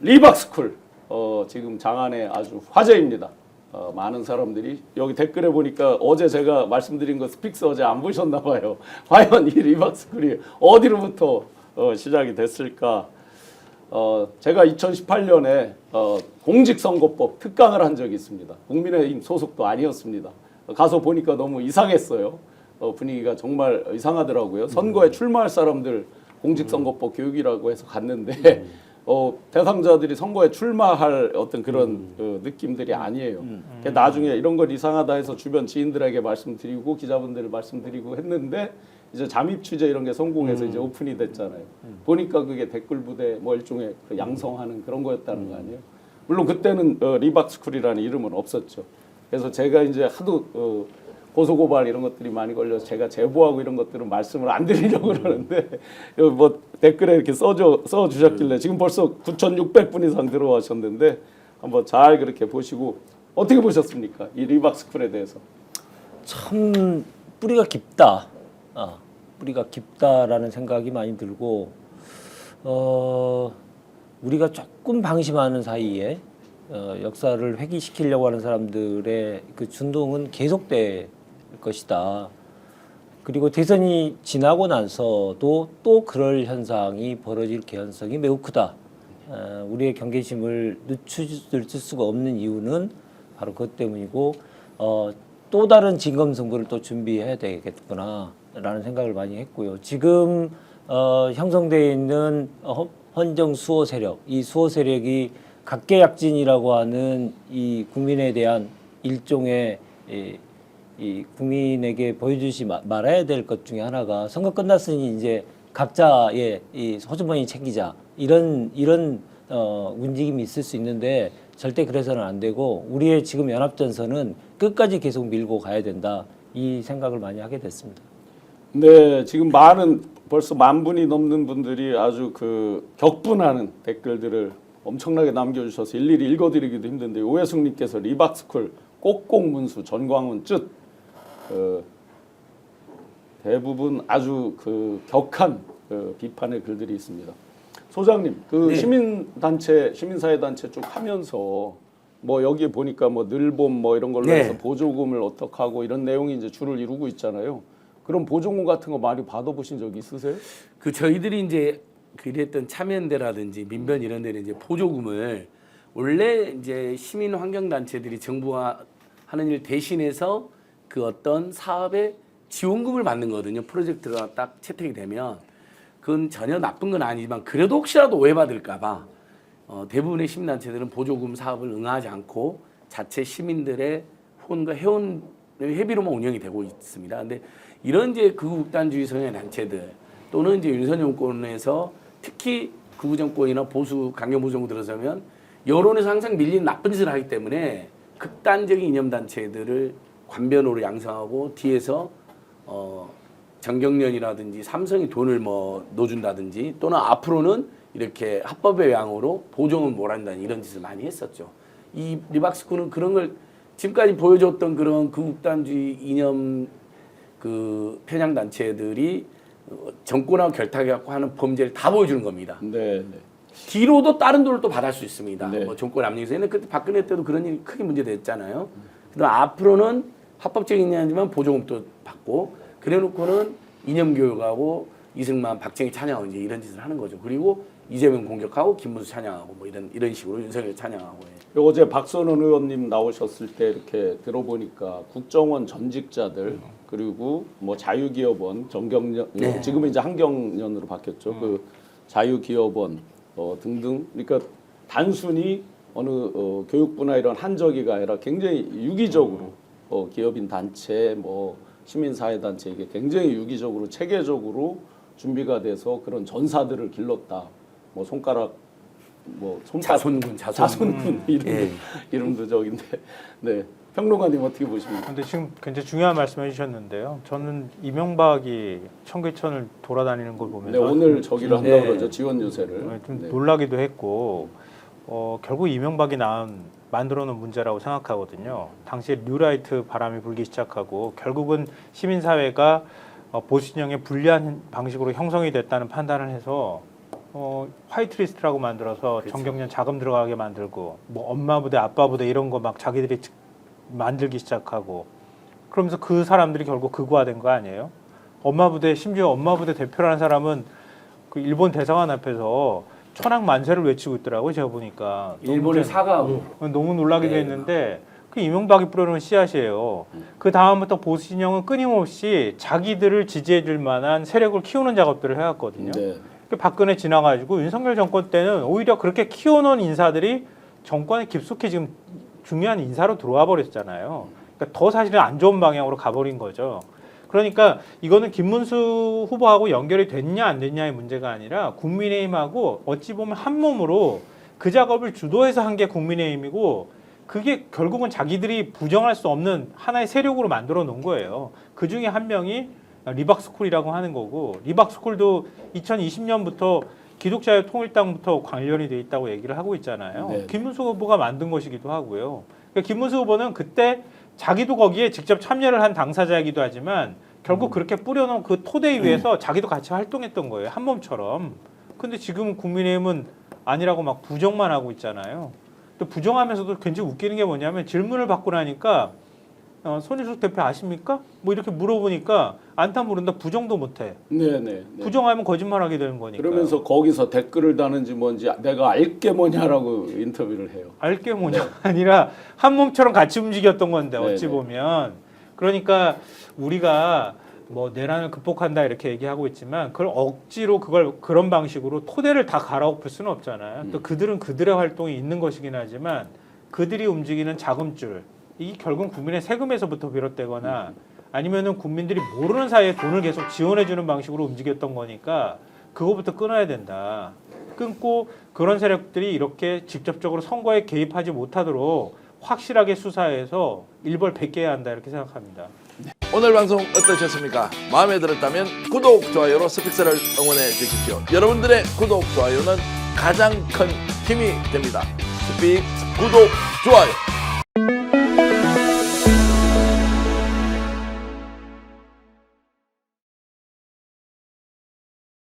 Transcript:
리박스쿨 지금 장안에 아주 화제입니다. 많은 사람들이 여기 댓글에 보니까 어제 제가 말씀드린 거 스픽스 어제 안 보셨나 봐요. 과연 이 리박스쿨이 어디로부터 시작이 됐을까? 제가 2018년에 공직선거법 특강을 한 적이 있습니다. 국민의힘 소속도 아니었습니다. 가서 보니까 너무 이상했어요. 분위기가 정말 이상하더라고요. 선거에 출마할 사람들 공직선거법 교육이라고 해서 갔는데 대상자들이 선거에 출마할 어떤 그런 느낌들이 아니에요. 나중에 이런 걸 이상하다 해서 주변 지인들에게 말씀드리고 기자분들 말씀드리고 했는데 이제 잠입 취재 이런 게 성공해서 이제 오픈이 됐잖아요. 보니까 그게 댓글 부대 뭐 일종의 그 양성하는 그런 거였다는 거 아니에요. 물론 그때는 리박스쿨이라는 이름은 없었죠. 그래서 제가 이제 하도 고소고발 이런 것들이 많이 걸려서 제가 제보하고 이런 것들은 말씀을 안 드리려고 그러는데 여기 뭐 댓글에 이렇게 써주셨길래 지금 벌써 9,600분 이상 들어와셨는데 한번 잘 그렇게 보시고 어떻게 보셨습니까? 이 리박스쿨에 대해서. 참 뿌리가 깊다. 뿌리가 깊다라는 생각이 많이 들고 우리가 조금 방심하는 사이에 역사를 회귀시키려고 하는 사람들의 그 준동은 계속될 것이다. 그리고 대선이 지나고 나서도 또 그럴 현상이 벌어질 개연성이 매우 크다. 우리의 경계심을 늦출 수가 없는 이유는 바로 그것 때문이고 또 다른 진검승부를 또 준비해야 되겠구나라는 생각을 많이 했고요. 지금 형성되어 있는 헌정 수호 세력, 이 수호 세력이 각계약진이라고 하는 이 국민에 대한 일종의 이 국민에게 보여주지 말아야 될 것 중에 하나가 선거 끝났으니 이제 각자의 이 호주머니 챙기자 이런 움직임이 있을 수 있는데 절대 그래서는 안 되고 우리의 지금 연합전선은 끝까지 계속 밀고 가야 된다 이 생각을 많이 하게 됐습니다. 네, 지금 벌써 10,000분이 넘는 분들이 아주 그 격분하는 댓글들을 엄청나게 남겨주셔서 일일이 읽어드리기도 힘든데 오해숙님께서 리박스쿨 꼭꼭문수 전광훈 쯧 대부분 아주 그 격한 비판의 글들이 있습니다. 소장님, 그 네. 시민단체, 시민사회단체 쭉 하면서 뭐 여기에 보니까 뭐 늘봄 뭐 이런 걸로 네. 해서 보조금을 어떻게 하고 이런 내용이 이제 줄을 이루고 있잖아요. 그럼 보조금 같은 거 많이 받아보신 적 있으세요? 그 저희들이 이제 그랬던 참여연대라든지 민변 이런 데는 이제 보조금을 원래 이제 시민 환경 단체들이 정부가 하는 일 대신해서 그 어떤 사업에 지원금을 받는 거거든요. 프로젝트가 딱 채택이 되면 그건 전혀 나쁜 건 아니지만 그래도 혹시라도 오해받을까 봐 대부분의 시민단체들은 보조금 사업을 응하지 않고 자체 시민들의 후원과 회원 회비로만 운영이 되고 있습니다. 근데 이런 이제 극우극단주의 성향의 단체들 또는 이제 윤석열 정권에서 특히 극우 정권이나 보수 강경 보수 정권 들어서면 여론에서 항상 밀리는 나쁜 짓을 하기 때문에 극단적인 이념 단체들을 관변으로 양성하고 뒤에서 정경련이라든지 삼성이 돈을 뭐 넣어준다든지 또는 앞으로는 이렇게 합법의 양으로 보조금을 몰아준다는 이런 짓을 많이 했었죠. 이 리박스쿨은 그런 걸 지금까지 보여줬던 그런 극우극단주의 이념 그 편향 단체들이 정권하고 결탁해갖고 하는 범죄를 다 보여주는 겁니다. 네, 네. 뒤로도 다른 돈을 또 받을 수 있습니다. 네. 뭐 정권 압력에서 그때 박근혜 때도 그런 일이 크게 문제됐잖아요. 그다음 앞으로는 합법적인 이냐지만 보조금도 받고 그래놓고는 이념 교육하고 이승만, 박정희 찬양하고 이제 이런 짓을 하는 거죠. 그리고 이재명 공격하고 김문수 찬양하고 뭐 이런 식으로 윤석열 찬양하고. 어제 박선원 의원님 나오셨을 때 이렇게 들어보니까 국정원 전직자들 그리고 뭐 자유기업원 정경련 네. 지금은 이제 한경련으로 바뀌었죠. 그 자유기업원 등등. 그러니까 단순히 어느 교육부나 이런 한적이가 아니라 굉장히 유기적으로 기업인 단체 뭐 시민사회 단체 이게 굉장히 유기적으로 체계적으로 준비가 돼서 그런 전사들을 길렀다. 뭐 손가락 뭐 자손군 이름도 저긴데 네 평론가님 어떻게 보십니까? 근데 지금 굉장히 중요한 말씀해 주셨는데요. 저는 이명박이 청계천을 돌아다니는 걸 보면서 네 오늘 저기를 네. 한다고 그러죠 지원 요새를 좀 네. 놀라기도 했고 결국 이명박이 만들어 놓은 문제라고 생각하거든요. 당시에 뉴라이트 바람이 불기 시작하고 결국은 시민사회가 보수 진영의 불리한 방식으로 형성이 됐다는 판단을 해서 화이트리스트라고 만들어서 정경련 자금 들어가게 만들고 뭐 엄마 부대, 아빠 부대 이런 거 막 자기들이 만들기 시작하고 그러면서 그 사람들이 결국 극우화된 거 아니에요? 엄마 부대, 심지어 엄마 부대 대표라는 사람은 그 일본 대사관 앞에서 천황 만세를 외치고 있더라고요. 제가 보니까 일본에 사과하고 너무 놀라기도 네. 했는데 그 이명박이 뿌려놓은 씨앗이에요. 그 다음부터 보수 진영은 끊임없이 자기들을 지지해줄 만한 세력을 키우는 작업들을 해왔거든요. 네. 그 박근혜 지나가지고 윤석열 정권 때는 오히려 그렇게 키워놓은 인사들이 정권에 깊숙이 지금 중요한 인사로 들어와 버렸잖아요. 그러니까 더 사실은 안 좋은 방향으로 가버린 거죠. 그러니까 이거는 김문수 후보하고 연결이 됐냐 안 됐냐의 문제가 아니라 국민의힘하고 어찌 보면 한 몸으로 그 작업을 주도해서 한 게 국민의힘이고 그게 결국은 자기들이 부정할 수 없는 하나의 세력으로 만들어 놓은 거예요. 그 중에 한 명이 리박스쿨이라고 하는 거고 리박스쿨도 2020년부터 기독자유통일당부터 관련이 돼 있다고 얘기를 하고 있잖아요. 네. 김문수 후보가 만든 것이기도 하고요. 그러니까 김문수 후보는 그때 자기도 거기에 직접 참여를 한 당사자이기도 하지만 결국 그렇게 뿌려놓은 그 토대 위에서 자기도 같이 활동했던 거예요. 한 몸처럼. 근데 지금 국민의힘은 아니라고 막 부정만 하고 있잖아요. 또 부정하면서도 굉장히 웃기는 게 뭐냐면 질문을 받고 나니까 손일숙 대표 아십니까? 뭐 이렇게 물어보니까 안타 모른다 부정도 못해. 네네. 부정하면 거짓말하게 되는 거니까. 그러면서 거기서 댓글을 다는지 뭔지 내가 알게 뭐냐라고 인터뷰를 해요. 알게 뭐냐 아니라 한 몸처럼 같이 움직였던 건데 네, 어찌 네. 보면 그러니까 우리가 뭐 내란을 극복한다 이렇게 얘기하고 있지만 그걸 억지로 그걸 그런 방식으로 토대를 다 갈아엎을 수는 없잖아요. 또 그들은 그들의 활동이 있는 것이긴 하지만 그들이 움직이는 자금줄 이게 결국 국민의 세금에서부터 비롯되거나 아니면은 국민들이 모르는 사이에 돈을 계속 지원해주는 방식으로 움직였던 거니까 그거부터 끊어야 된다. 끊고 그런 세력들이 이렇게 직접적으로 선거에 개입하지 못하도록 확실하게 수사해서 일벌 백계해야 한다 이렇게 생각합니다. 오늘 방송 어떠셨습니까? 마음에 들었다면 구독, 좋아요로 스픽스를 응원해 주십시오. 여러분들의 구독, 좋아요는 가장 큰 힘이 됩니다. 스픽스 구독, 좋아요.